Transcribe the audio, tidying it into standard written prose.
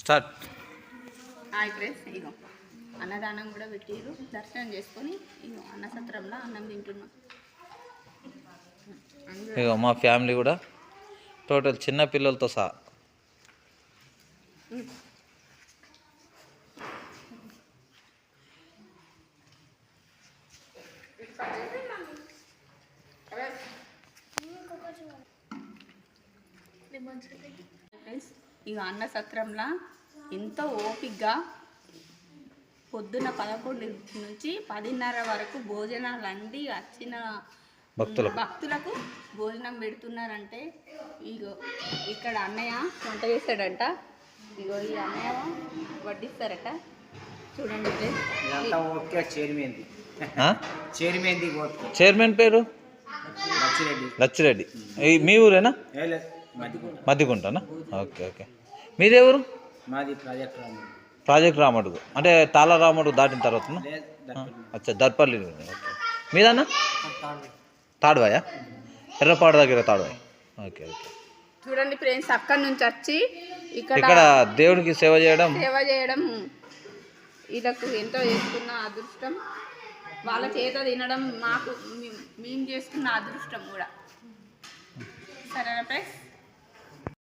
Start. Hi friends, ఇగో అన్నదానం కూడా పెట్టిరు. దర్శనం చేసుకొని ఇగో అన్నసత్రంలో అన్నం తింటున్నాం. ఇగో మా ఫ్యామిలీ కూడా టోటల్ చిన్న పిల్లలతో సహా. ఫ్రెండ్స్, ఇక అన్నసత్రంలో ఎంతో ఓపికగా పొద్దున 11 నుంచి 10:30 వరకు భోజనాలు అండి వచ్చిన భక్తులకు భోజనం పెడుతున్నారంటే ఇగో ఇక్కడ అన్నయ్య వంట చేస్తాడంట. ఇగో ఈ అన్నయ్య వడ్డిస్తారట. చూడండి చైర్మన్ పేరు లచ్చిరెడ్డి. మీ ఊరేనా? మధ్యకుంటనా? Okay okay. మీదే ఊరు? ప్రాజెక్ట్ రామడుగు అంటే తాళ రామడుగు దాటిన తర్వాత అచ్చా దర్పల్లి. ఓకే. మీదన్నా తాడువాయా? ఎర్రపాడు దగ్గర తాడువాయి. Okay okay. చూడండి ఫ్రెండ్స్, అక్కడి నుంచి వచ్చి ఇక్కడ దేవుడికి సేవ చేయడం వీళ్ళకు ఎంతో చేసుకున్న అదృష్టం. వాళ్ళ చేత తినడం మాకు మేము చేసుకున్న అదృష్టం కూడా. సరేనా ఫ్రెండ్స్?